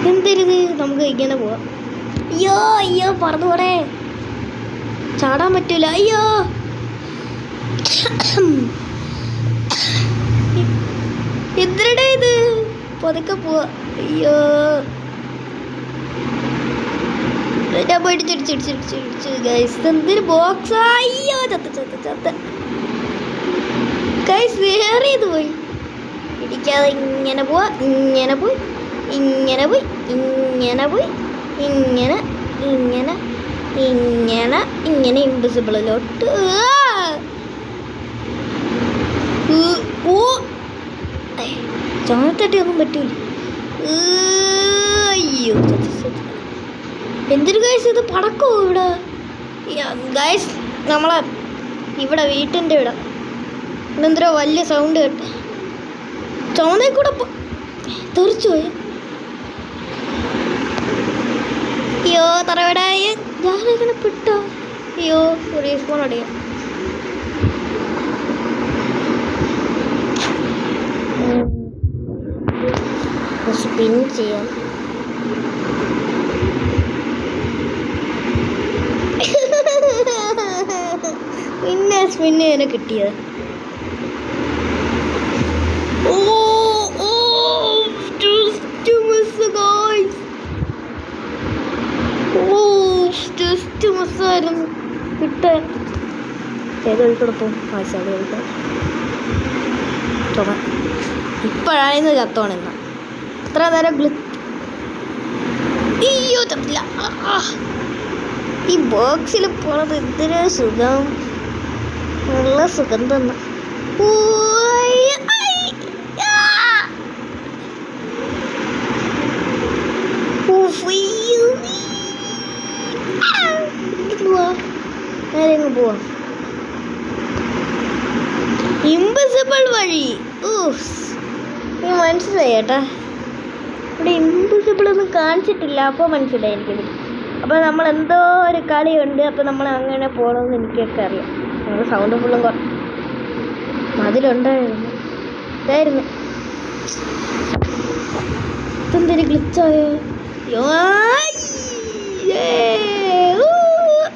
എന്തരുത് നമുക്ക് ഇങ്ങനെ പോവാം. അയ്യോ അയ്യോ പറന്നു പോടേ, ചാടാൻ പറ്റൂല. അയ്യോ എന്തിടെ ഇത്, പതുക്കെ പോവാ. അയ്യോ ഞാൻ പോയിട്ട് ചിടിച്ചിടിച്ചിടിച്ചിടിച്ചു ഗൈസ്. എന്തൊരു ബോക്സ്. അയ്യോ ചത്ത ചത്ത ചത്ത ഗൈസ്, വേറെ ഇത് പോയി ഇടിക്കാതെ ഇങ്ങനെ പോവാ. ഇങ്ങനെ പോയി ഇങ്ങനെ പോയി ഇങ്ങനെ പോയി ഇങ്ങനെ ഇങ്ങനെ ഇങ്ങനെ ഇങ്ങനെ ഇൻവിസിബിളിലോട്ട്. ഓ ചോണത്തട്ടി ഒന്നും പറ്റൂല. അയ്യോ എന്തൊരു ഗൈസ്, ഇത് പടക്കോ ഇവിടെ ഗൈസ്. നമ്മളെ ഇവിടെ വീട്ടിൻ്റെ ഇവിടെ എന്തോ വലിയ സൗണ്ട് കേട്ട് ചോന്നേ കൂടെ തെറിച്ചു പോയി. അയ്യോ തറവിടായി ഞാനിങ്ങനെ പെട്ടോ. അയ്യോ റീസ്പോൺ അടിയാം. സ്പിൻ ചെയ്യാം. പിന്നെ സ്പിന്ന് ചെയ്യാൻ കിട്ടിയത്. ായിരുന്നു കിട്ടാൻ. ഏത് വഴിക്കൂടപ്പം വായിച്ചാൽ കഴിക്കാം. ചുമ ഇപ്പോഴായിരുന്നു ചത്തോണെന്ന എത്ര നേരം അയ്യോ ചത്തില്ല. ഈ ബോക്സിൽ പോണത് എന്തൊരു സുഖം, നല്ല സുഖം തന്നെ. പോവാ ഇൻവിസിബിൾ വഴി. മനസ്സിലായി ചേട്ടാ, ഇവിടെ ഇൻവിസിബിൾ ഒന്നും കാണിച്ചിട്ടില്ല. അപ്പോൾ മനസ്സിലായി എനിക്കിത്. അപ്പോൾ നമ്മൾ എന്തോ ഒരു കളിയുണ്ട്. അപ്പോൾ നമ്മൾ അങ്ങനെ പോകണമെന്ന് എനിക്കൊക്കെ അറിയാം. നമ്മൾ സൗണ്ട് ഫുള്ളും അതിലുണ്ടായിരുന്നു ഇതായിരുന്നു. ഇതെന്തൊരു ഗ്ലിച്ചായോ.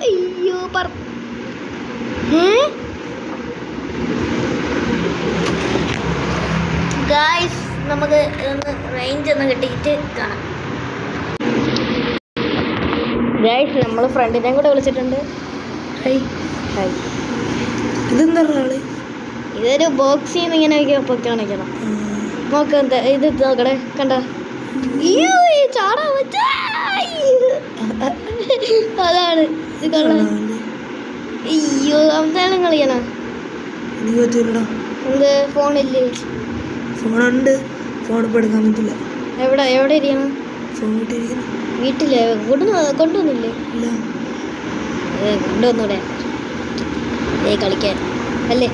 അയ്യോ പറ ഗായ്സ്, നമുക്ക് ഒന്ന് റേഞ്ച് ഒന്ന് കിട്ടിയിട്ട് കാണാം. ഗായ്സ്, നമ്മൾ ഫ്രണ്ടിനെയും കൂടെ വിളിച്ചിട്ടുണ്ട്. Hi hi. ഇതെന്താ ആള്? ഇതൊരു ബോക്സിൽ നിന്ന് ഇങ്ങനെ പൊക്കി കാണിക്കണം. നോക്ക് ഇത് നോക്കടേ, കണ്ട ചാടാൻ വെച്ച അതാണ് ഇത് കണ്ട. അയ്യോ എന്തായാലും കളിക്കണ. എന്ത് ഫോണില്ലേ? ഫോണുണ്ട്, ഫോൺ ഇപ്പോൾ എടുക്കാൻ പറ്റില്ല. എവിടെ ഇരിക്കണം? വീട്ടിലെ കൊണ്ടുവന്നില്ലേ? കൊണ്ടുവന്നൂടെ കളിക്കാൻ അല്ലേ?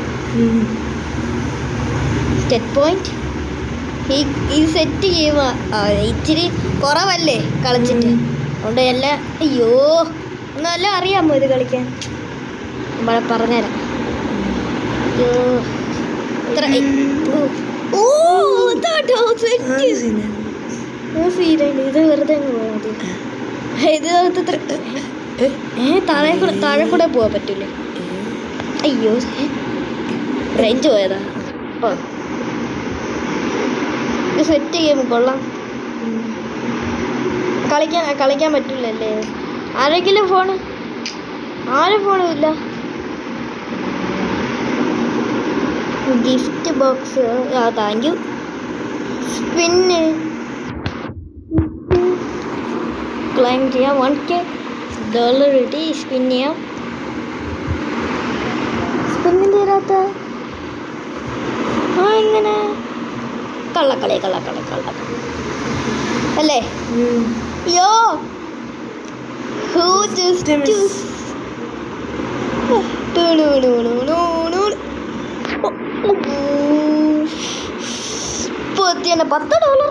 സെറ്റ് പോയിന്റ് ഈ സെറ്റ് ചെയ്യുക ഇച്ചിരി കുറവല്ലേ കളിച്ചിട്ട്, അതുകൊണ്ട് എല്ലാം. അയ്യോ ഒന്നല്ല അറിയാമോ ഇത് കളിക്കാൻ? പറഞ്ഞുതരാം. അയ്യോ ഇത്ര ഇത് വെറുതെ ഇത് താഴെ കൂടെ പോവാൻ പറ്റൂലേ? അയ്യോ റേഞ്ച് പോയതാ. ഇത് സെറ്റ് ചെയ്യുമ്പോൾ കൊള്ളാം. കളിക്കാൻ പറ്റില്ലല്ലേ? ആരെങ്കിലും ഫോണ്? ആരും ഫോണും ഇല്ല. Gift box, thank you. Spin claim ചെയ്യാം. 1K കിട്ടി. സ്പിൻ ചെയ്യാം. സ്പിന്ന് തരാത്ത എങ്ങനെ? കള്ളക്കളി അല്ലേ? യോ $10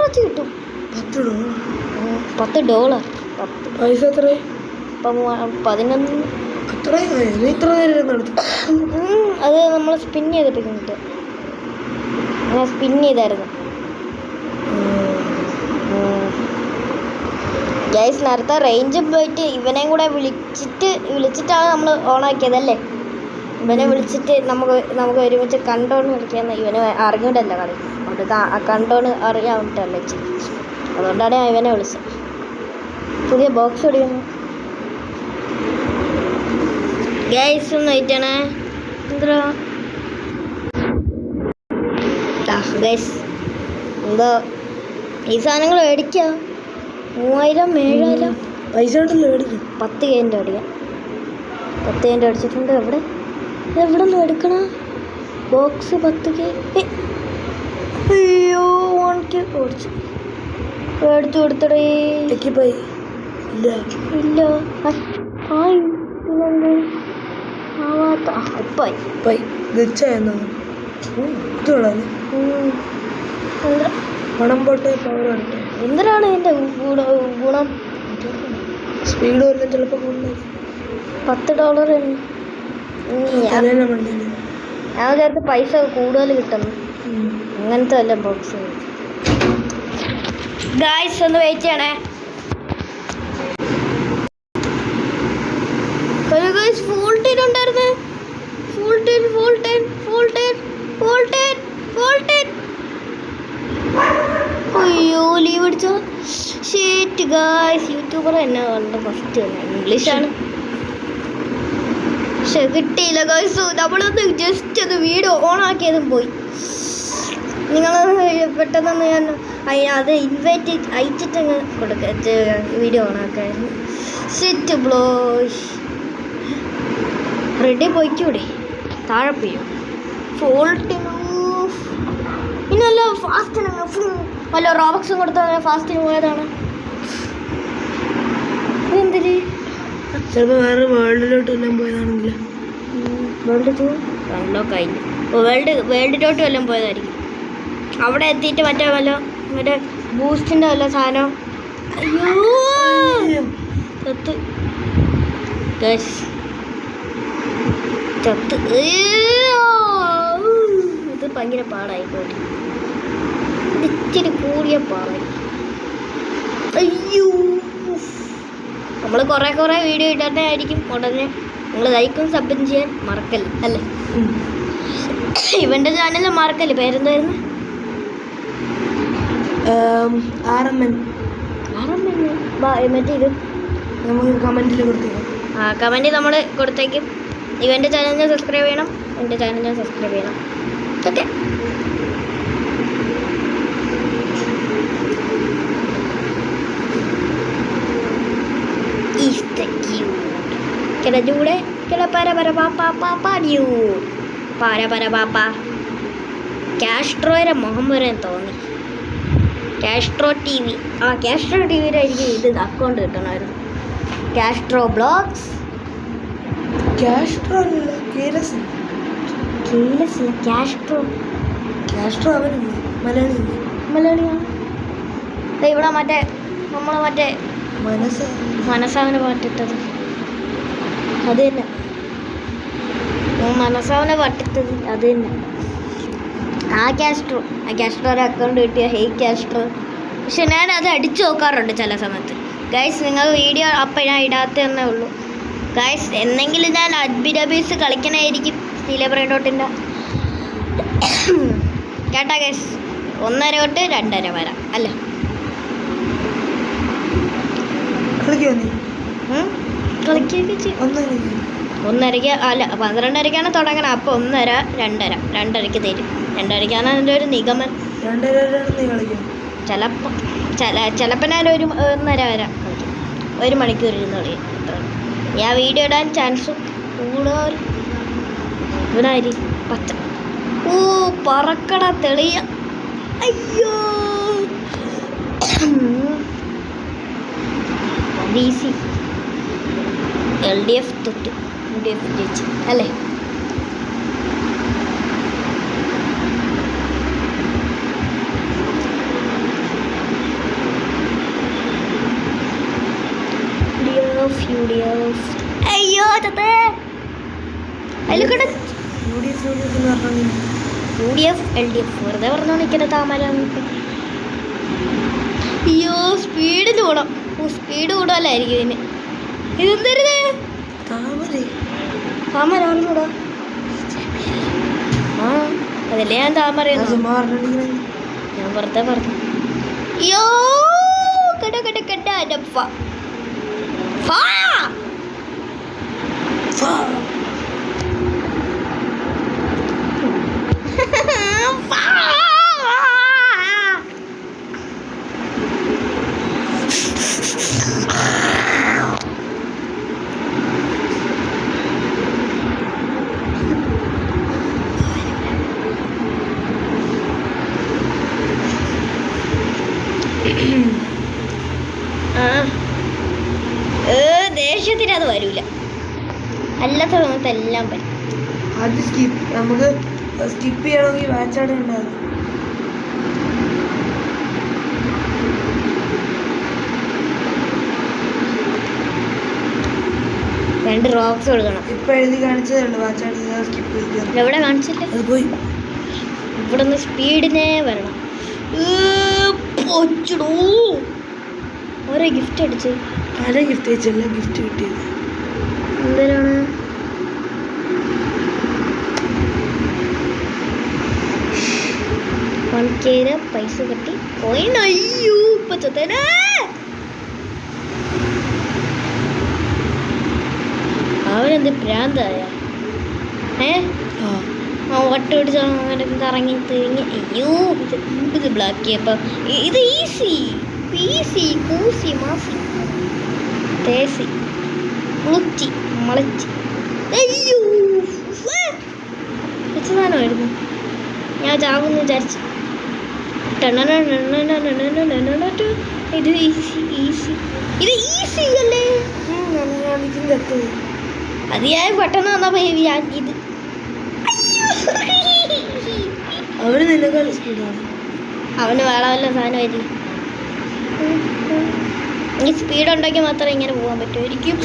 വെച്ച് കിട്ടും. $10 പൈസ എത്ര? 11. അത് നമ്മൾ സ്പിൻ ചെയ്തിട്ട് കിട്ടും. ഞാൻ സ്പിൻ ചെയ്തായിരുന്നു. ഗൈസ് നേരത്തെ റേഞ്ചും പോയിട്ട് ഇവനെയും കൂടെ വിളിച്ചിട്ടാണ് നമ്മൾ ഓണാക്കിയതല്ലേ. ഇവനെ വിളിച്ചിട്ട് നമുക്ക് ഒരുമിച്ച് കണ്ടോണ്ട് കളിക്കാന്ന് ഇവന് അറിഞ്ഞൂടല്ല കളി. അതുകൊണ്ട് കണ്ടോണ്ട് അറിയാൻ വേണ്ടിട്ടല്ല ചെയ്യും. അതുകൊണ്ടാണ് ഞാൻ ഇവനെ വിളിച്ചത്. പുതിയ ബോക്സ് ഓടിക്കുന്നു ഗൈസ്. ഒന്ന് വെയിറ്റാണേ. എന്താ ഗൈസ് എന്തോ ഈ സാധനങ്ങൾ മേടിക്കാം. 3000 7000 പൈസ ഉണ്ടല്ലോ മേടിക്കും. 10 കെൻ്റെ അടിക്കാം. 10 കെൻ്റെ അടിച്ചിട്ടുണ്ട്. എവിടെ നിന്ന് എടുക്കണ ബോക്സ് 10K? അയ്യോ 1K ഓടിച്ചു മേടിച്ചു കൊടുത്തടേ. ഇല്ല ഇല്ല ആവാത്ത ഇപ്പായി പണം പോട്ടെ പവർ വരട്ടെ. എന്തിനാണ് എൻ്റെ ഗുണം? സ്പീഡ് വല്ലതും ചിലപ്പോൾ $10. ഞാൻ വിചാരിച്ച പൈസ കൂടുതൽ കിട്ടുന്നു. അങ്ങനത്തെ വല്ല ബോക്സ് ഗായ്സ് ഒന്ന് വെയിറ്റ് ചെയ്യണേ. ഫുൾ ടൈൻ ഉണ്ടായിരുന്നു. അയ്യോ ലീവ് അടിച്ചോ. ഷേറ്റ് ഗായ്സ്. യൂട്യൂബർ എന്നെ കണ്ട ഫസ്റ്റ് തന്നെ ഇംഗ്ലീഷാണ്. പക്ഷെ കിട്ടിയില്ല ഗായ്സ്. നമ്മളൊന്ന് ജസ്റ്റ് ഒന്ന് വീഡിയോ ഓൺ ആക്കിയതും പോയി. നിങ്ങൾ പെട്ടെന്ന് ഞാൻ അത് ഇൻവൈറ്റ് അയച്ചിട്ടങ്ങ് വീഡിയോ ഓൺ ആക്കായിരുന്നു. സെറ്റ് ബ്ലോ റെഡി പോയിക്കൂടെ? താഴെ പോയോ? ഫോൾട്ടിനോ ഇന്നല്ല ഫാസ്റ്റിന് വല്ല റോബക്സും കൊടുത്താൽ ഫാസ്റ്റിന് പോയതാണ്. എന്തിന്? ചിലപ്പോൾ വേറെ വേൾഡിലോട്ട് എല്ലാം പോയതാണെങ്കിൽ വേൾഡിലോട്ട് വല്ലതും പോയതായിരിക്കും. അവിടെ എത്തിയിട്ട് മറ്റേ ബൂസ്റ്റിൻ്റെ വല്ല സാധനം. അയ്യോ ചത്ത് ഇത് ഭയങ്കര പാടായിക്കോട്ടെ. ഇച്ചിരി കൂടിയ പാടായി. അയ്യോ നമ്മൾ കുറേ വീഡിയോ ഇടുന്നതായിരിക്കും ഉടനെ. നിങ്ങൾ ലൈക്കും സബും ചെയ്യാൻ മറക്കല്ല അല്ലേ? ഇവൻ്റെ ചാനൽ മറക്കല്ലേ? പേരെന്തായിരുന്നു? RMN. മറ്റേ ഇത് നമുക്ക് കമൻറ്റിൽ കൊടുത്തേക്കാം. കമൻറ്റ് നമ്മൾ കൊടുത്തേക്കും. ഇവൻ്റെ ചാനലിനെ സബ്സ്ക്രൈബ് ചെയ്യണം, എൻ്റെ ചാനലിനെ സബ്സ്ക്രൈബ് ചെയ്യണം. ഓക്കെ ജൂടെ കാസ്ട്രോയുടെ മുഖം വരാൻ തോന്നി. Castro TV. കാസ്ട്രോ TVയിലായിരിക്കും ഇത് അക്കൗണ്ട് കിട്ടണമായിരുന്നു. Castro blogs. കാസ്ട്രോ അവനില്ല, മലയാളിയാണ്. ഇവിടെ മറ്റേ മനസ്സാവിനെ പാട്ടിട്ടത് അത് തന്നെ. മനസ്സാവിനെ പാട്ടിട്ടത് അത് തന്നെ. കാസ്ട്രോയുടെ അക്കൗണ്ട് കിട്ടിയ ഹേയ് കാസ്ട്രോ. പക്ഷെ ഞാൻ അത് അടിച്ചു നോക്കാറുണ്ട് ചില സമയത്ത്. ഗൈസ് നിങ്ങൾ വീഡിയോ അപ്പം ഞാൻ ഇടാത്തതന്നേ ഉള്ളൂ ഗൈസ്. എന്നെങ്കിലും ഞാൻ അഡ്ബീസ് കളിക്കണമായിരിക്കും സ്റ്റീലബ്രൈൻഡോട്ടിൻ്റെ. കേട്ടാ ഗൈസ്? 1:30 തൊട്ട് 2:30 വരാം അല്ല? കളിക്കുകയൊക്കെ ചെയ്യും. 1:30 അല്ല 12:30 തുടങ്ങണം. അപ്പോൾ 1:30 2:30 2:30 തരും. 2:30 എൻ്റെ ഒരു നിഗമനം. ചിലപ്പോൾ ഞാൻ 1:30 വരെ കളിക്കും. 1 മണിക്കൂർ ഇരുന്ന് കളിക്കും. അത്ര ഞാൻ വീഡിയോ ഇടാൻ ചാൻസും കൂടുതൽ. ഇവനായി പച്ച പറക്കട തെളിയ. അയ്യോ DC LDF തൊട്ട് LDF ജയിച്ചു അല്ലേ? അയ്യോ ചത്തേ. അതിലൂടെ UDF LDF വെറുതെ പറഞ്ഞു നിൽക്കുന്ന താമര. അയ്യോ സ്പീഡിൽ കൂടാം. സ്പീഡ് കൂടാലായിരിക്കും ഇതിന്. ഇതെന്തരുത് താമര അറിഞ്ഞൂടാ. ആ അതല്ലേ ഞാൻ താമര ഞാൻ വെറുതെ പറഞ്ഞു. അയ്യോ കട കട കട ഡപ്പ ഫാ ദേഷ്യത്തിന് അത് വരൂല. അല്ലാത്ത സമയത്ത് എല്ലാം വരും. നമുക്ക് സ്കിപ്പ് ചെയ്യണമെങ്കിൽ വാച്ചാട് ഉണ്ടാകും. രണ്ട് റോക്സ് കൊടുക്കണം. ഇപ്പൊ എഴുതി കാണിച്ചതേ ഉള്ളൂ. വാച്ചാട് സ്കിപ്പ് ചെയ്ത് എവിടെ കാണിച്ചില്ല. അത് പോയി. ഇവിടെ നിന്ന് സ്പീഡിനെ വരണം. ഓരോ ഗിഫ്റ്റ് അടിച്ച് ആരെ ഗിഫ്റ്റ് അയച്ചല്ല ഗിഫ്റ്റ് കിട്ടിയത് എന്തിനാണ്? വൺകേര് പൈസ കെട്ടി പോയി. അയ്യോ ഇപ്പൊ ചൊത്തേനെ അവനെന്ത് പ്രാന്തായ വട്ട പിടിച്ച അങ്ങനെ കറങ്ങി തിരിഞ്ഞ്. അയ്യോ ഇത് ബ്ലാക്ക് ചെയ്യപ്പം ഇത് ഈസി പീസി കൂസി മാസി തേസി മുളച്ചി മുളച്ചി. അയ്യോ വെച്ചതാനായിരുന്നു. ഞാൻ ചാകുന്നു വിചാരിച്ചു. ഇത് ഈസി ഈസി ഇത് ഈസി അല്ലേ? അത് ഞാൻ പെട്ടെന്ന് വന്നപ്പോ ഞാൻ ഇത് അവര് നിന്നെക്കാൾ സ്പീഡാണ്. അവന് വേറെ വല്ല സാധനമായിരിക്കും. ഈ സ്പീഡ് ഉണ്ടെങ്കിൽ മാത്രമേ ഇങ്ങനെ പോകാൻ പറ്റുമായിരിക്കും.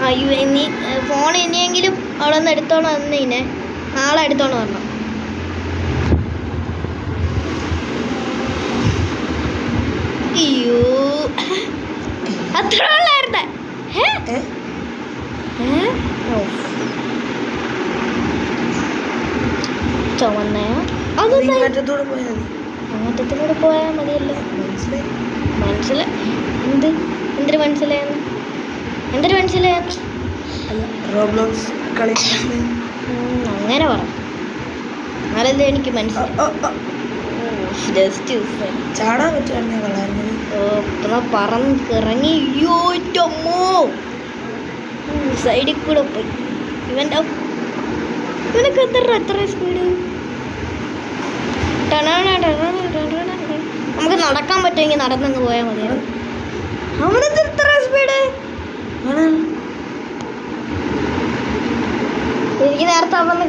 അയ്യോ ഇനി ഫോൺ ഇനിയെങ്കിലും അവിടെ നിന്ന് എടുത്തോണം വന്നേ. നാളെ എടുത്തോണം വരണം. അയ്യോ അത്ര ഉള്ളായിരുന്നേ. ചുമന്നയോ അങ്ങനത്തൂടെ പോയാൽ മതി. അങ്ങനത്തൂടെ പോയാൽ മതിയല്ലോ. മനസ്സിലായി. എന്തൊരു മനസ്സിലായെന്ന് എന്തൊരു മനസ്സിലായെന്ന് റോബ്ലോക്സ് കളി അങ്ങനെ പറ. എന്നാലല്ലേ എനിക്ക് മനസ്സിലായി. ചാടാൻ പറ്റുവായിരുന്നു കളായിരുന്നു. പറന്ന് ഇറങ്ങി. അയ്യോ അമ്മോ സൈഡിൽ കൂടെ പോയി. ഇവനൊക്കെ എത്ര സ്പീഡ്. നമുക്ക് നടക്കാൻ പറ്റുമെങ്കിൽ നടന്നങ്ങ് പോയാൽ മതിയാണ്. അവനത് എത്ര സ്പീഡ്. എനിക്ക് നേരത്തെ അവന്ന്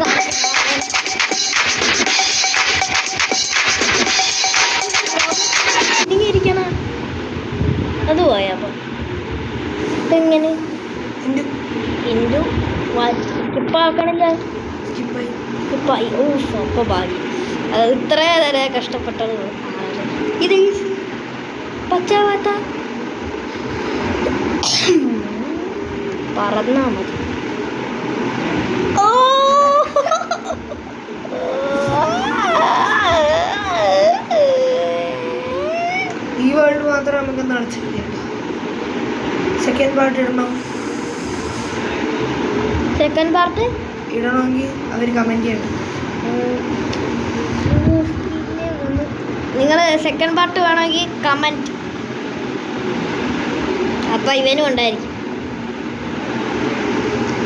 ഇരിക്കണ അത് പോയാ. അപ്പം ഇതെങ്ങനെ ഇൻഡു സ്കിപ്പാക്കണില്ല. സ്കിപ്പായി. ഓ സ്വപ്പ ഭാഗ്യം. അത് ഇത്ര നേരെ കഷ്ടപ്പെട്ടത്. ഇത് പച്ചാവാത്ത പറന്നാ മതി. ഓ ഈ വേൾഡ് മാത്രം നമുക്ക് നടച്ചില്ല. സെക്കൻഡ് പാർട്ട് ഇടണം. സെക്കൻഡ് പാർട്ട് ഇടണമെങ്കിൽ അവർ കമൻറ്റ് ചെയ്യണം. നിങ്ങൾ സെക്കൻഡ് പാർട്ട് വേണമെങ്കിൽ കമൻറ്റ്. അപ്പം ഇവനും ഉണ്ടായിരിക്കും.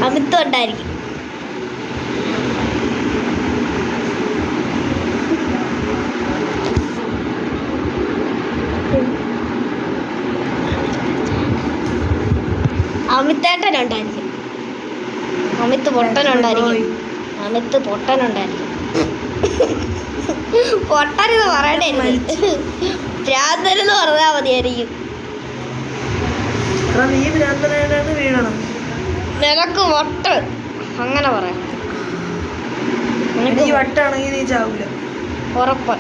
അമിത്തും ഉണ്ടായിരിക്കും. അമിത്തേട്ടനുണ്ടായിരിക്കും. അമിത്ത് പൊട്ടനുണ്ടായിരിക്കും. പൊട്ടനെന്ന് പറയണ്ടേ. ഭ്രാന്തനെന്ന് പറഞ്ഞാൽ മതിയായിരിക്കും. നിനക്ക് പൊട്ട് അങ്ങനെ പറയാം. നിനക്ക് വട്ടാണെങ്കിൽ നീ ചാവൂല. ഉറപ്പ്.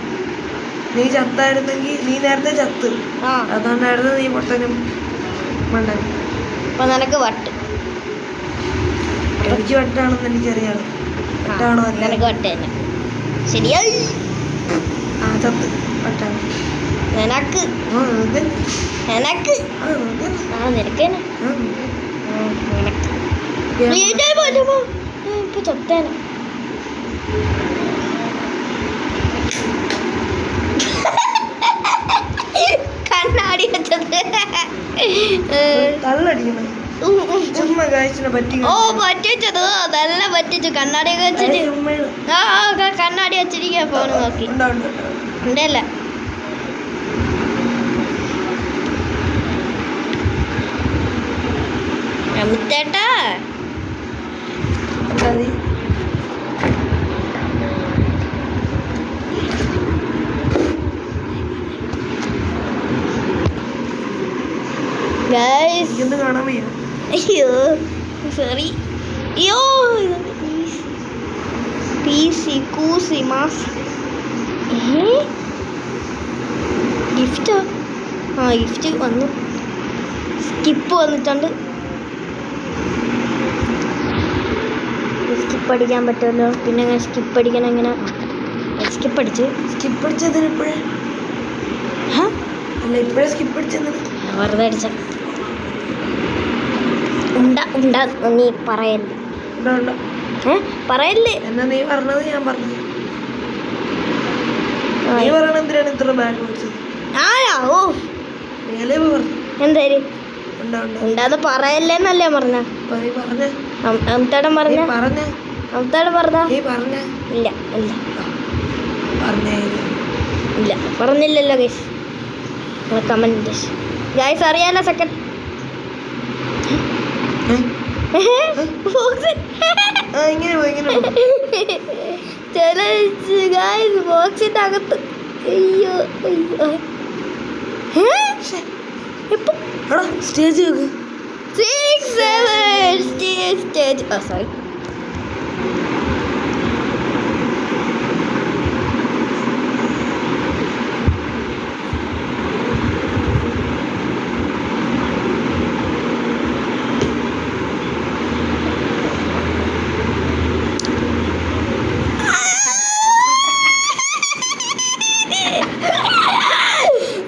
നീ ചത്തായിരുന്നെങ്കിൽ നീ നേരത്തെ ചത്ത്, ആ അതുകൊണ്ടായിരുന്നു നീ പൊട്ടനും മണ്ടനും. അപ്പൊ നിനക്ക് വട്ട്. എനിക്ക് വട്ടാണെന്ന് എനിക്കറിയാം. വട്ടാണോ അല്ല? നിനക്ക് വട്ട് തന്നെ. ശരിയായി. ആ ചത്ത് വട്ടാണ്. നിനക്ക് ആ അതന്നെ. നിനക്ക് ആ അതന്നെ. ആ നിനക്ക് തന്നെ. ആ നിനക്ക് ഇപ്പൊ ചത്തേന. കണ്ണാടി വെച്ചത് തള്ളടിക്കണം. ചുമ്മാ കാഴ്ചനെ പറ്റി. ഓ പറ്റിച്ചത് നല്ല പറ്റിച്ചു. കണ്ണാടിയൊക്കെ വെച്ചിട്ട് കണ്ണാടി വെച്ചിരിക്കുക. ഫോണ് നോക്കി ഉണ്ടല്ല. അമിത്തേട്ടാ ഗൈസ്. കാണാൻ വയ്യ. അയ്യോ സോറി. അയ്യോ പീസി കൂസി മാസ് ഗിഫ്റ്റോ? ആ ഗിഫ്റ്റ് വന്നു. സ്കിപ്പ് വന്നിട്ടുണ്ട്. സ്കിപ്പ് അടിക്കാൻ പറ്റുമല്ലോ. പിന്നെ ഞാൻ സ്കിപ്പ് അടിക്കണം. എങ്ങനെ സ്കിപ്പ് അടിച്ച് സ്കിപ്പ് അടിച്ചതിന് ഇപ്പോഴേ അല്ല, ഇപ്പോഴേ സ്കിപ്പ് അടിച്ചത് വെറുതെ അടിച്ച ഉണ്ടാ നീ പറയല്ലേ. പറയല്ലേ എന്നാ നീ പറഞ്ഞത് ഞാൻ പറഞ്ഞു. നീ പറയണ എന്തിനാണ് ഇത്ര ബാഗ് വെച്ചത്? ആരാ? ഓ നീയല്ലേ പറഞ്ഞു. എന്തായാലും ഉണ്ടാന്ന് പറയല്ലേന്നല്ലേ പറഞ്ഞ. അമിത്തേടൻ പറഞ്ഞ അമിത്തേടൻ പറഞ്ഞ പറഞ്ഞ ഇല്ല ഇല്ല പറഞ്ഞേ ഇല്ല പറഞ്ഞില്ലല്ലോ ഗൈസ്. കമന്റ് ഗൈസ് അറിയാലോ. സെക്കൻഡ് ഇങ്ങനെ ബോക്സിന്റെ അകത്ത്. അയ്യോ അയ്യോ സ്റ്റേജ് സ്റ്റേജ്. ആ സോറി.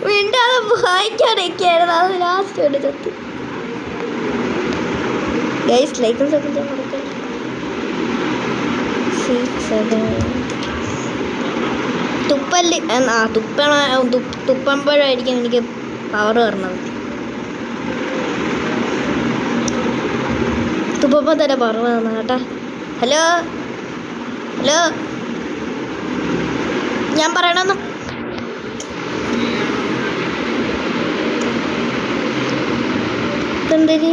മിണ്ടാതെ വായിക്കാനൊക്കെയായിരുന്നു. അത് ലാസ്റ്റ് കൊണ്ട് ചത്തു. ഗൈസ് ലൈക്കും സബ്സ്ക്രൈബ് ചെയ്യാൻ മറക്കരുത്. 6 7 തുപ്പല് തുപ്പുമ്പോഴായിരിക്കും എനിക്ക് പവർ വരുന്നത്. തുപ്പപ്പോൾ തന്നെ പവർ വന്നു കേട്ടാ. ഹലോ ഹലോ ഞാൻ പറയണമെന്ന്. ഇതെന്തരി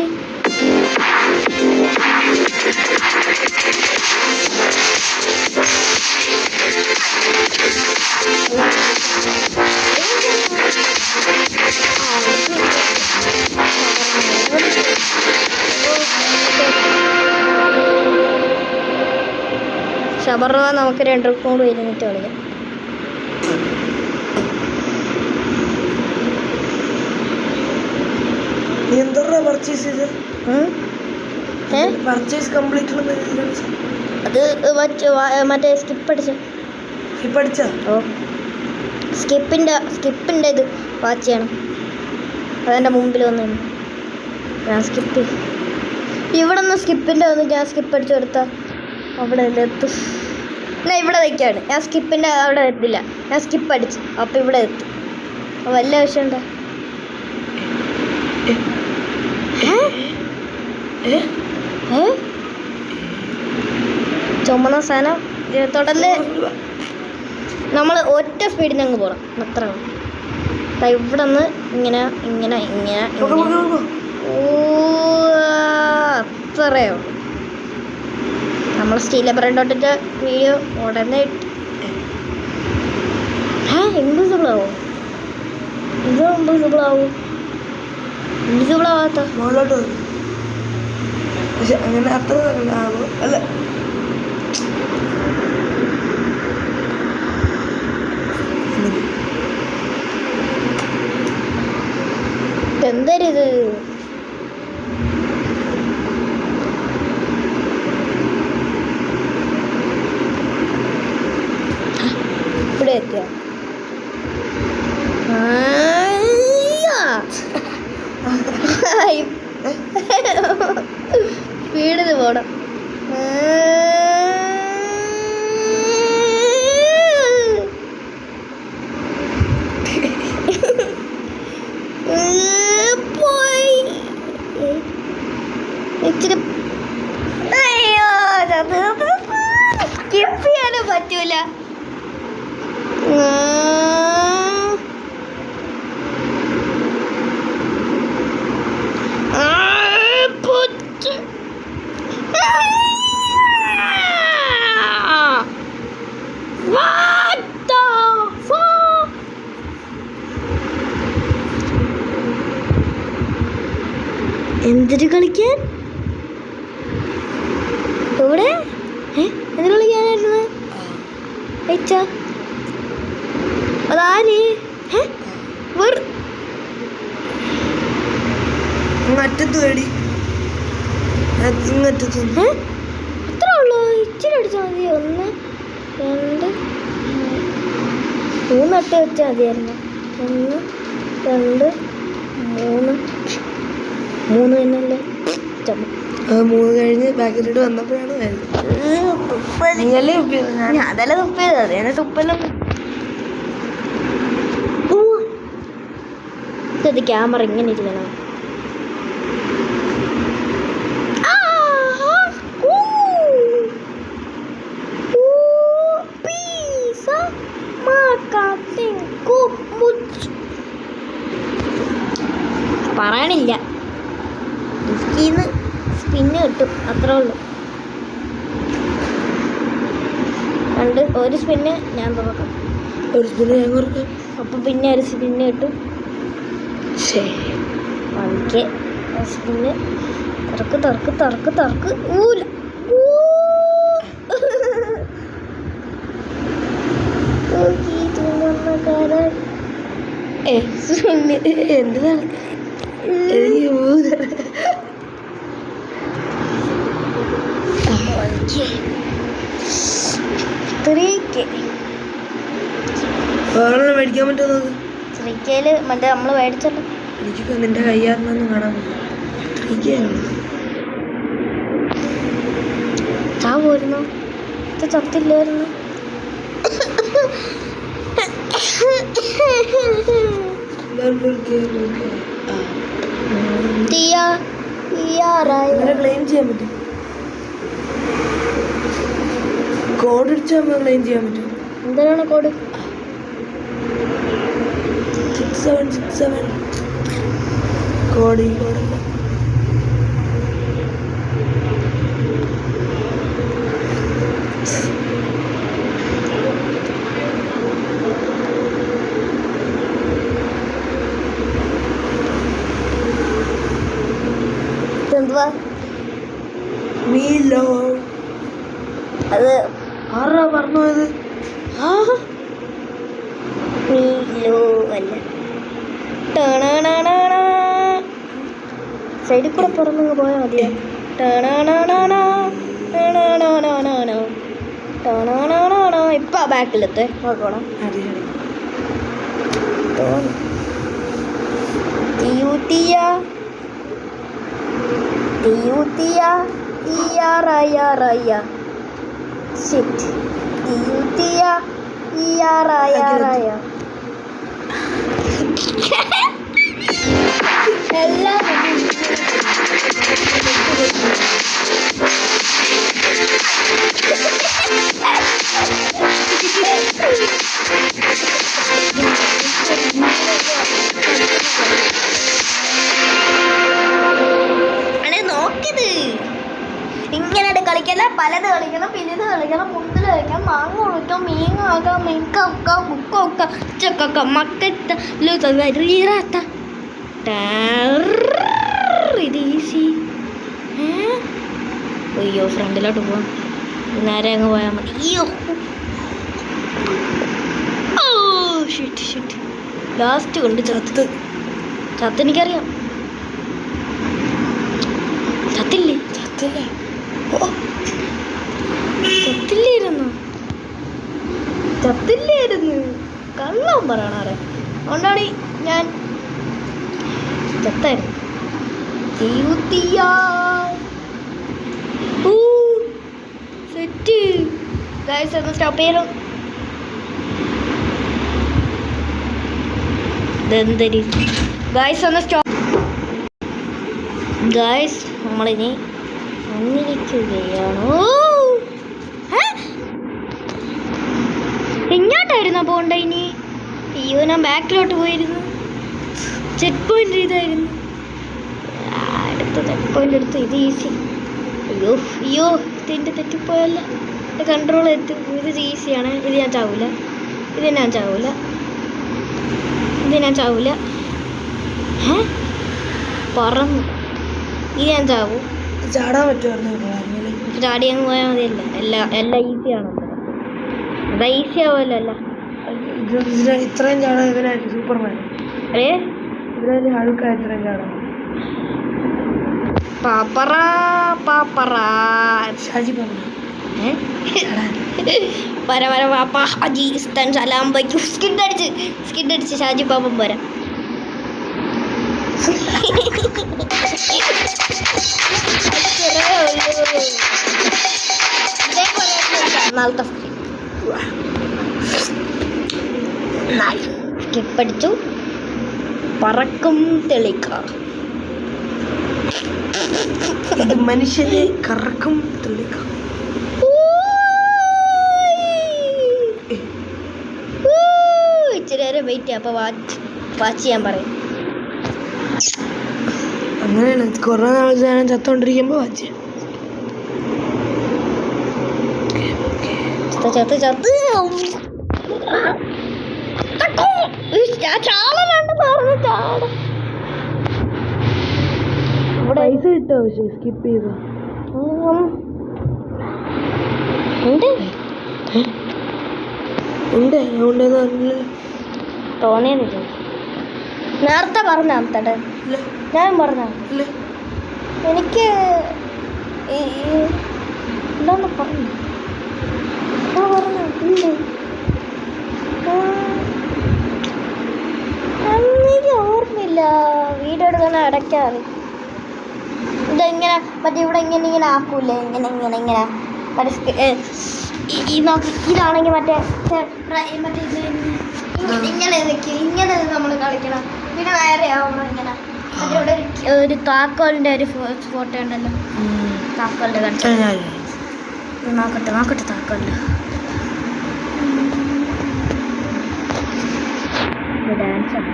ഷവർമ്മ നമുക്ക് രണ്ടുപേർക്കും കൂടി ഇരുന്നിട്ട് കളിക്കാം. നീ എന്താ പർച്ചേസ് ചെയ്ത്? പർച്ചേസ് കംപ്ലീറ്റ് അത് മറ്റേ സ്കിപ്പ് അടിച്ച. ഓ സ്കിപ്പിൻ്റെ ഇത് വാച്ച് ചെയ്യണം. അതെൻ്റെ മുമ്പിൽ വന്നു. ഞാൻ സ്കിപ്പ് ഇവിടെ നിന്ന് സ്കിപ്പിൻ്റെ വന്ന് ഞാൻ സ്കിപ്പ് അടിച്ചു കൊടുത്താൽ അവിടെ എത്തും. ഞാൻ ഇവിടെ വയ്ക്കാണ്. ഞാൻ സ്കിപ്പിൻ്റെ അവിടെ എത്തില്ല. ഞാൻ സ്കിപ്പ് അടിച്ചു അപ്പം ഇവിടെ എത്തും. വല്ല ആവശ്യമുണ്ടോ? ചുമന്ന സാധനം തൊടല്. നമ്മൾ ഒറ്റ സ്പീഡിന് അങ്ങ് പോകണം. അത്ര ഇവിടെ നിന്ന് ഇങ്ങനെ ഇങ്ങനെ ഇങ്ങനെ അത്രയോ. നമ്മൾ സ്റ്റീൽ ബ്രെഡോട്ടിൻ്റെ വീഡിയോ ഉടനെ ഇൻവിസിബിൾ ആവും. ഇത് ഇൻവിസിബിൾ ആവും. ഇൻവിസിബിൾ ആവാത്ത മുകളിലോട്ട് വരും. പക്ഷെ അങ്ങനെ അത്ര ആകും അല്ല. സ്കിപ്പ് ചെയ്യാനും പറ്റൂല. What the fuck? എന്തിട്ട് കളിക്കാൻ? എവിടെ? എന്തിട്ട് കളിക്കാനായിരുന്നു? അയച്ചാ അതാര്? അറ്റത്ത് വേടി ഇങ്ങറ്റത്ത് അത്ര ഉള്ളൂ. ഇച്ചിരി അടിച്ചാൽ മതി. 1 2 3 അട്ട വെച്ചാൽ മതിയായിരുന്നു. 1 2 3 തന്നെയല്ലേ? 3 കഴിഞ്ഞ് പാക്കറ്റിട്ട് വന്നപ്പോഴാണ് അതല്ല തുപ്പിയത്. അതേനെ തുപ്പലും. ഇത് ക്യാമറ ഇങ്ങനെ ഇരിക്കണം. പറയണില്ല. എനിക്കിന്ന് സ്പിന്ന് കിട്ടും, അത്രേ ഉള്ളൂ. ഒരു സ്പിന്ന് ഞാൻ തുറക്കാം, ഒരു സ്പിന്ന് ഞാൻ കൊടുക്കാം. അപ്പം പിന്നെ ഒരു സ്പിന്ന് കിട്ടും. ഓക്കെ, സ്പിന്ന് തുറക്ക് ഊല. എന്താണ് മേടിക്കാൻ പറ്റുമോ? 3K മറ്റേ നമ്മള് മേടിച്ചല്ലോ. എനിക്ക് നിന്റെ കയ്യാറിനൊന്നും കാണാൻ പറ്റും. 3K ആണ്. ചാവുമായിരുന്നു, ചത്തില്ലായിരുന്നു. ക്ലെയിം ചെയ്യാൻ പറ്റും. കോഡ് അടിച്ചാൽ ക്ലെയിം ചെയ്യാൻ പറ്റും. എന്താണ് കോഡ്? 6767 കോഡ്. ഈ കോഡല്ല. എന്തുവാ മീലോ? അത് ആരാ പറഞ്ഞു പോയത്? മീലോ അല്ല. സൈഡിൽ കൂടെ പുറന്നങ്ങ് പോയാൽ മതിയോ? ഇപ്പൊ ബാക്കിലെത്തെ നോക്കണം. എല്ലാം നോക്കിയത് ഇങ്ങനെ കളിക്കല. പലത് കളിക്കണം, പിന്നെ ഇത് കളിക്കണം, മുന്തിൽ കളിക്കാം, മാങ്ങ കളിക്കാം, മീൻ ആക്കാം, മിക്കാം, മുക്കാം, ചക്ക മക്കത്ത ഇത് ഈസി. അയ്യോ, ഫ്രണ്ടിലോട്ട് പോവാം. നേരെ അങ്ങ് പോയാൽ മതി. അയ്യോ, ലാസ്റ്റ് കൊണ്ട് ചത്ത് എനിക്കറിയാം. ചത്തില്ലായിരുന്നു കള്ളം പറയണേ. അതുകൊണ്ടാണ് ഞാൻ ചത്തായിരുന്നു. സെറ്റ് ഗൈസ്, ഒന്ന് സ്റ്റോപ്പ് ചെയ്യണം. ഇതെന്തരി ഗൈസ്, ഒന്ന് സ്റ്റോപ്പ്. ഗൈസ്, നമ്മളിനി വന്നിരിക്കുകയാണ്. സൈഡിലോട്ടാണ് പോകണ്ട ഇനി. അയ്യോ ഞാൻ ബാക്കിലോട്ട് പോയിരുന്നു. ചെക്ക് പോയിന്റ് ഇതായിരുന്നു. അടുത്ത ചെക്ക് പോയിന്റ് എടുത്ത്. ഇത് ഈസി. അയ്യോ അയ്യോ ഇതിൻ്റെ തെറ്റിപ്പോയല്ല. കൺട്രോൾ എത്തി. ഇത് ഈസിയാണ്. ഇത് ഞാൻ ചാവൂല. ഇത് ഞാൻ ചാവൂല. ഇത് ഞാൻ ചാവൂല. പറന്നു. ഇത് ഞാൻ ചാവും. ചാടാൻ പറ്റുമായിരുന്നു. ചാടി അങ്ങ് പോയാൽ മതിയല്ല. എല്ലാം ഈസിയാണോ? അതാ ഈസി ആവുമല്ലോ അല്ല. ഇത്രയും ചാടാൻ ഇവനായിരുന്നു സൂപ്പർമാൻ. ഇവനായിരുന്നു ഹൾക്കാ ഇത്രയും ചാടാൻ. ഷാജി പാപ്പ പര പാപ്പ ഹാജി ഇസ്താൻ സലാം വയ്ക്കും. സ്കിഡ് അടിച്ച് ഷാജി പാപ്പൻ പോരാ. സ്കിപ്പടിച്ചു. പറക്കും തെളിക്കാം. ഇത് മനുഷ്യനെ കറക്കും തെളിക്കാം. ഇച്ചിരി നേരം വെയിറ്റ് ചെയ്യാം. അപ്പോൾ വാച്ച് ചെയ്യാൻ പറയും. അങ്ങനെയാണ്. കുറേ നാൾ ഞാൻ ചത്തോണ്ടിരിക്കുമ്പോൾ വാച്ച് ചെയ്യാം. ചത്ത് ചാളാണ്ട് പറഞ്ഞു. ചാട പൈസ കിട്ടോ? പക്ഷേ സ്കിപ്പ് ചെയ്തു ഉണ്ട്. അതുകൊണ്ടെന്ന് പറഞ്ഞില്ല. തോന്നിയെന്നില്ല. നേരത്തെ പറഞ്ഞ അത്തടെ ഞാൻ പറഞ്ഞ എനിക്ക് എന്താന്ന് പറഞ്ഞു. എനിക്ക് ഓർമ്മയില്ല. വീഡിയോ എടുക്കുന്ന ഇടയ്ക്കാണ്. ഇതെങ്ങനെ മറ്റേ ഇവിടെ ഇങ്ങനെ ആക്കൂലേ? ഇങ്ങനെ ഈ നോക്കി. ഇതാണെങ്കിൽ മറ്റേ ഇങ്ങനെ വെക്കും. ഇങ്ങനെ നമ്മൾ കളിക്കണം. പിന്നെ നേരെ ആവണം ഇങ്ങനെ. മറ്റേ ഇവിടെ ഒരു താക്കോലിൻ്റെ ഒരു ഫോട്ടോ ഉണ്ടല്ലോ. താക്കോലിൻ്റെ നോക്കട്ടെ താക്കോലിൻ്റെ ഡാൻസ് ആണ്.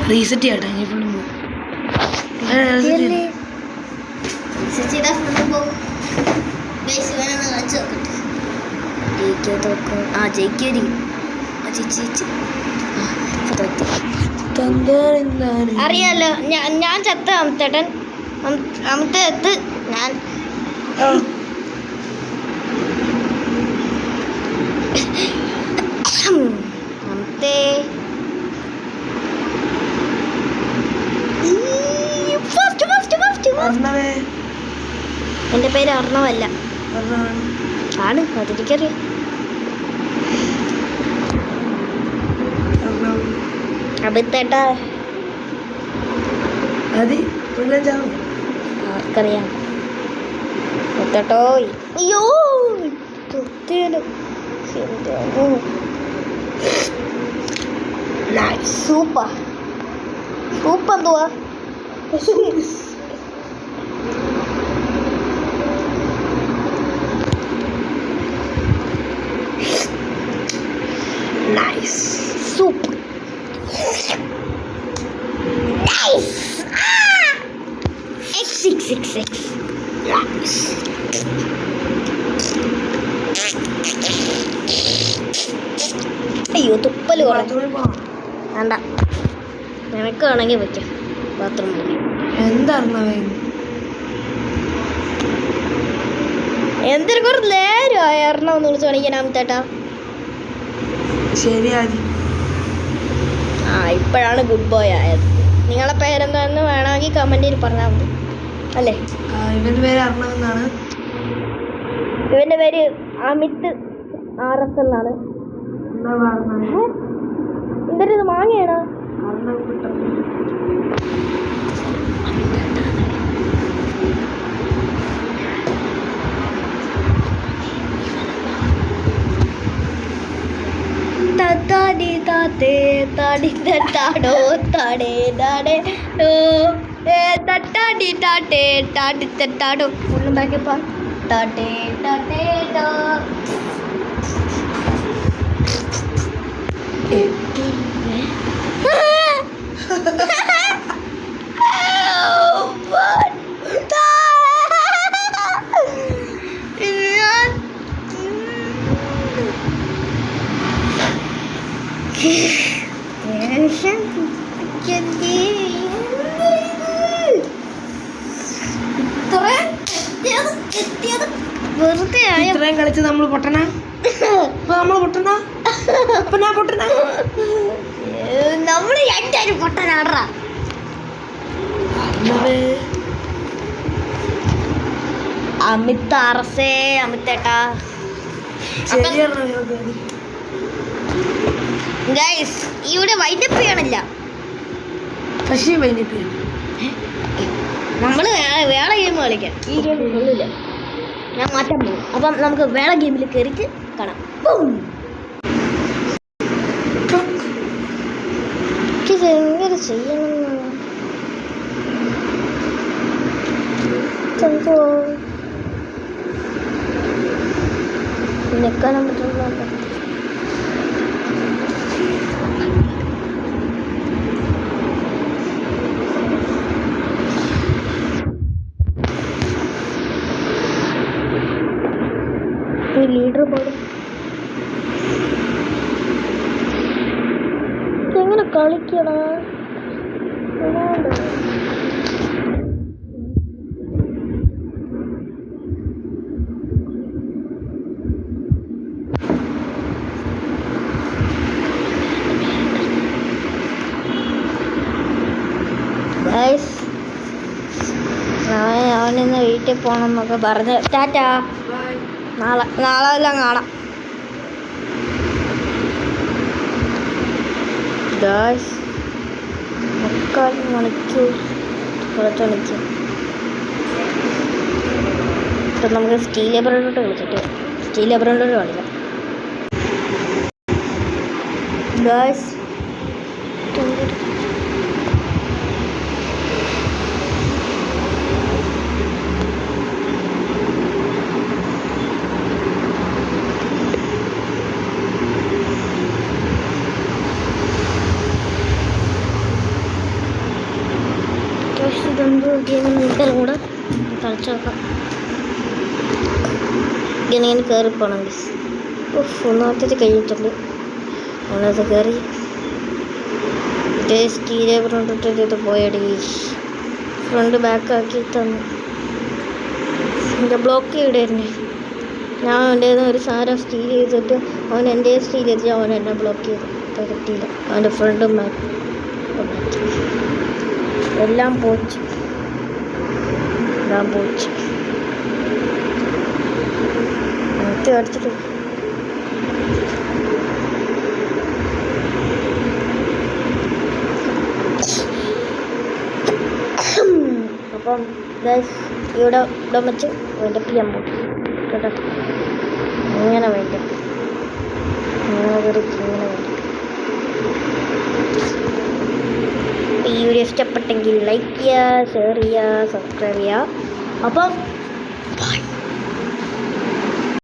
റീസെറ്റ് ചെയ്യട്ടെ. ഇനി ഫുള്ളും പോകും. അറിയാലോ ഞാൻ ചത്ത അമുത്തേട്ടൻ. അമുത്തേത്ത് ഞാൻ അമുത്തേ എൻ്റെ പേര് അർണവല്ല. ആണ്. അതെനിക്കറിയാം. അബിത്തേട്ടാ ആർക്കറിയാം. മുത്തേട്ടോ. അയ്യോ സൂപ്പർ എന്തുവാ? Nice. Super. Nice. X666. Nice. അയ്യോ തുപ്പല് വേണ്ട. നിനക്ക് വേണമെങ്കിൽ വെക്കാം ബാത്റൂമിൽ. എന്തൊരു കുറച്ച് നേരമായി എറണമെന്ന് വിളിച്ചു കാണിക്കാൻ അമിത്തേട്ടാ. ശരിയായി. ഇപ്പോഴാണ് ഗുഡ് ബോയ് ആയത്. നിങ്ങളെ പേരെന്താന്ന് വേണമെങ്കിൽ കമൻറ്റിൽ പറഞ്ഞാൽ മതി അല്ലേ? ഇവൻ്റെ പേര് അർണവെന്നാണ്. ഇവൻ്റെ പേര് അമിത് RS എന്നാണ്. എന്തൊരു ഇത് മാങ്ങയാണോ? ടട്ടേ ടട്ടേ ടോ. വെറുതെ ആയ ഇത്രയും കളിച്ച് നമ്മൾ പൊട്ടണ നമ്മൾ പൊട്ടണ അപ്പൊ ഞാൻ പൊട്ടണ നമ്മള് രണ്ടാരും പൊട്ടനാടാ. അമിത് അറസേ അമിത്തേട്ടാ. ഗൈസ് ഇവിടെ വൈൻഡപ്പ് ചെയ്യണില്ല, പക്ഷേ വൈകിട്ട് നമ്മള് വേറെ ഗെയിം കളിക്കാം. ഈ ഗെയിം കൊള്ളില്ല, ഞാൻ മാറ്റാൻ പോകും. അപ്പം നമുക്ക് വേറെ ഗെയിമിൽ കയറിയിട്ട് കാണാം. എങ്ങനെ ചെയ്യണം നിൽക്കാനും പറ്റുള്ള ലീഡർ ബോർഡ് എങ്ങനെ കളിക്കടാ. അവനിന്ന് വീട്ടിൽ പോകണം എന്നൊക്കെ പറഞ്ഞ് ടാറ്റാ. നാളെ എല്ലാം കാണാം. ഗായ്സ് 3/4 മണിക്കൂർ കുറച്ചണിക്കും. ഇപ്പം നമുക്ക് സ്റ്റീൽ ലേബറിലോട്ട് കളിച്ചിട്ട് സ്റ്റീൽ ലേബറിലോട്ട് കളിക്കാം. ഗായ്സ് ഇതെന്തോ ഗെയിം ഇതെല്ലാം കൂടെ കളിച്ചു നോക്കാം. ഇങ്ങനെ കയറിപ്പോണം. ഒന്നാമത്തേത് കഴിഞ്ഞിട്ടുണ്ട്. ഒന്നാമത് കയറി സ്റ്റീലേ ഫ്രണ്ടിട്ട് ഇത് പോയടി. ഫ്രണ്ട് ബാക്കാക്കി തന്നു. എൻ്റെ ബ്ലോക്ക് ഇവിടെയായിരുന്നു. ഞാൻ അവൻ്റെ ഒരു സാധനം സ്റ്റീൽ ചെയ്തിട്ട് അവൻ എൻ്റെ സ്റ്റീൽ ചെയ്തിട്ട് അവൻ എന്നെ ബ്ലോക്ക് ചെയ്തു. ഇപ്പോൾ കിട്ടിയില്ല. അവൻ്റെ ഫ്രണ്ടും ബാക്കും എല്ലാം പോച്ചു. അടിച്ചിട്ട് അപ്പം ഇവിടെ വെച്ച് വൈൻഡപ്പ് ചെയ്യാൻ പോകും കേട്ടോ. ഇങ്ങനെ വൈൻഡപ്പ് ഈ വീഡിയോ ഇഷ്ടപ്പെട്ടെങ്കിൽ ലൈക്ക് ചെയ്യുക, ഷെയർ ചെയ്യുക, സബ്സ്ക്രൈബ് ചെയ്യുക. അപ്പം ബൈ.